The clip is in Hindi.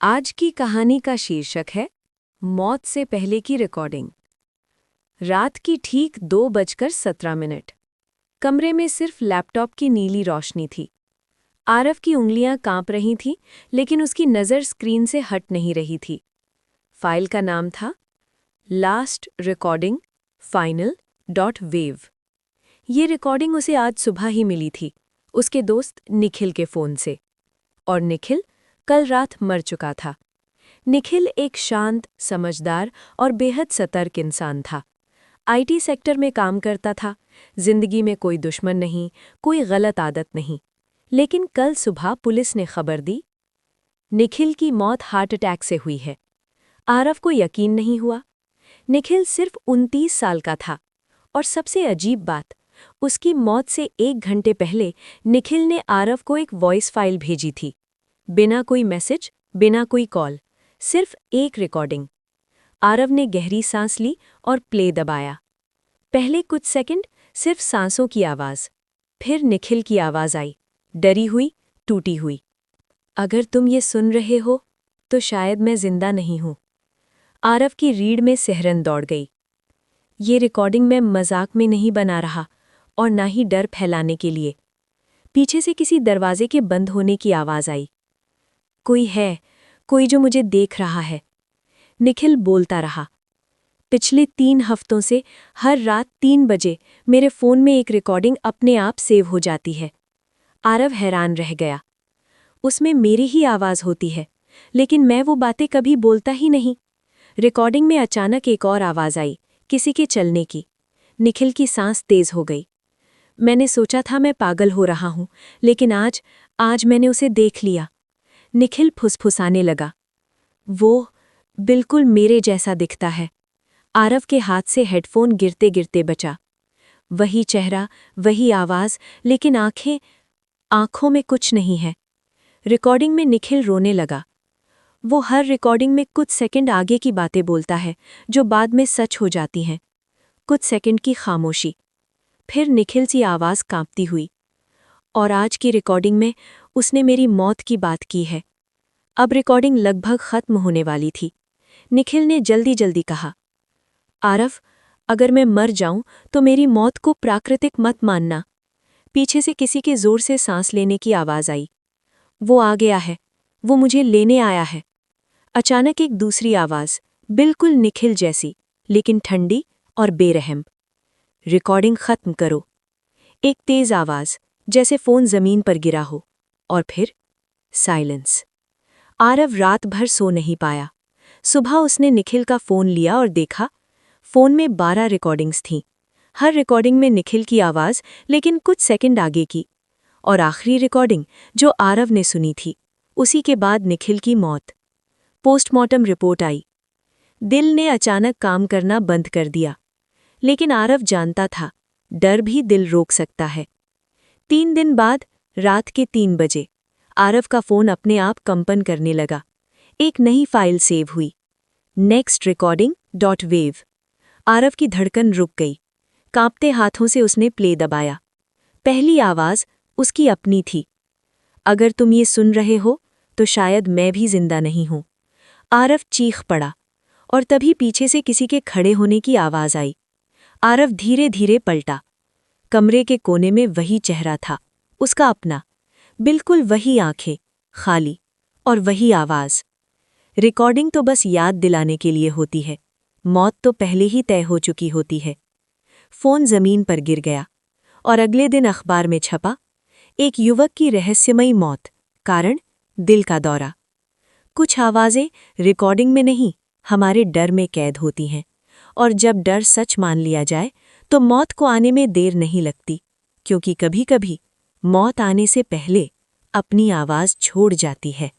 आज की कहानी का शीर्षक है मौत से पहले की रिकॉर्डिंग। रात की ठीक 2:17। कमरे में सिर्फ लैपटॉप की नीली रोशनी थी। आरव की उंगलियां कांप रही थीं, लेकिन उसकी नज़र स्क्रीन से हट नहीं रही थी। फाइल का नाम था लास्ट रिकॉर्डिंग final.wav। ये रिकॉर्डिंग उसे आज सुबह ही मिली थी, उसके दोस्त निखिल के फ़ोन से। और निखिल कल रात मर चुका था। निखिल एक शांत, समझदार और बेहद सतर्क इंसान था। आईटी सेक्टर में काम करता था, जिंदगी में कोई दुश्मन नहीं, कोई गलत आदत नहीं। लेकिन कल सुबह पुलिस ने खबर दी, निखिल की मौत हार्ट अटैक से हुई है। आरव को यकीन नहीं हुआ। निखिल सिर्फ 29 साल का था, और सबसे अजीब बात, उसकी मौत से 1 घंटे पहले निखिल ने आरव को एक वॉइस फाइल भेजी थी। बिना कोई मैसेज, बिना कोई कॉल, सिर्फ एक रिकॉर्डिंग। आरव ने गहरी सांस ली और प्ले दबाया। पहले कुछ सेकंड सिर्फ सांसों की आवाज़, फिर निखिल की आवाज़ आई, डरी हुई, टूटी हुई। अगर तुम ये सुन रहे हो तो शायद मैं जिंदा नहीं हूं। आरव की रीढ़ में सिहरन दौड़ गई। ये रिकॉर्डिंग मैं मजाक में नहीं बना रहा, और ना ही डर फैलाने के लिए। पीछे से किसी दरवाजे के बंद होने की आवाज़ आई। कोई है, कोई जो मुझे देख रहा है। निखिल बोलता रहा। पिछले 3 हफ्तों से हर रात 3 बजे मेरे फ़ोन में एक रिकॉर्डिंग अपने आप सेव हो जाती है। आरव हैरान रह गया। उसमें मेरी ही आवाज़ होती है, लेकिन मैं वो बातें कभी बोलता ही नहीं। रिकॉर्डिंग में अचानक एक और आवाज़ आई, किसी के चलने की। निखिल की सांस तेज हो गई। मैंने सोचा था मैं पागल हो रहा हूँ, लेकिन आज मैंने उसे देख लिया। निखिल फुसफुसाने लगा। वो बिल्कुल मेरे जैसा दिखता है। आरव के हाथ से हेडफोन गिरते गिरते बचा। वही चेहरा, वही आवाज़, लेकिन आंखों में कुछ नहीं है। रिकॉर्डिंग में निखिल रोने लगा। वो हर रिकॉर्डिंग में कुछ सेकंड आगे की बातें बोलता है, जो बाद में सच हो जाती हैं। कुछ सेकंड की खामोशी, फिर निखिल सी आवाज़ कांपती हुई। और आज की रिकॉर्डिंग में उसने मेरी मौत की बात की है। अब रिकॉर्डिंग लगभग खत्म होने वाली थी। निखिल ने जल्दी जल्दी कहा, आरव, अगर मैं मर जाऊं तो मेरी मौत को प्राकृतिक मत मानना। पीछे से किसी के जोर से सांस लेने की आवाज़ आई। वो आ गया है, वो मुझे लेने आया है। अचानक एक दूसरी आवाज़, बिल्कुल निखिल जैसी, लेकिन ठंडी और बेरहम। रिकॉर्डिंग खत्म करो। एक तेज आवाज़, जैसे फ़ोन ज़मीन पर गिरा हो। और फिर साइलेंस। आरव रात भर सो नहीं पाया। सुबह उसने निखिल का फ़ोन लिया और देखा, फ़ोन में 12 रिकॉर्डिंग्स थीं। हर रिकॉर्डिंग में निखिल की आवाज़, लेकिन कुछ सेकंड आगे की। और आखिरी रिकॉर्डिंग जो आरव ने सुनी थी, उसी के बाद निखिल की मौत। पोस्टमार्टम रिपोर्ट आई। दिल ने अचानक काम करना बंद कर दिया। लेकिन आरव जानता था, डर भी दिल रोक सकता है। 3 दिन बाद रात के 3 बजे आरव का फ़ोन अपने आप कंपन करने लगा। एक नई फाइल सेव हुई, नेक्स्ट recording.wav। आरव की धड़कन रुक गई। कांपते हाथों से उसने प्ले दबाया। पहली आवाज़ उसकी अपनी थी। अगर तुम ये सुन रहे हो तो शायद मैं भी जिंदा नहीं हूं। आरव चीख पड़ा, और तभी पीछे से किसी के खड़े होने की आवाज़ आई। आरव धीरे धीरे पलटा। कमरे के कोने में वही चेहरा था, उसका अपना। बिल्कुल वही आंखें, खाली, और वही आवाज़। रिकॉर्डिंग तो बस याद दिलाने के लिए होती है, मौत तो पहले ही तय हो चुकी होती है। फ़ोन ज़मीन पर गिर गया, और अगले दिन अखबार में छपा, एक युवक की रहस्यमयी मौत, कारण दिल का दौरा। कुछ आवाज़ें रिकॉर्डिंग में नहीं, हमारे डर में कैद होती हैं, और जब डर सच मान लिया जाए तो मौत को आने में देर नहीं लगती, क्योंकि कभी-कभी मौत आने से पहले अपनी आवाज़ छोड़ जाती है।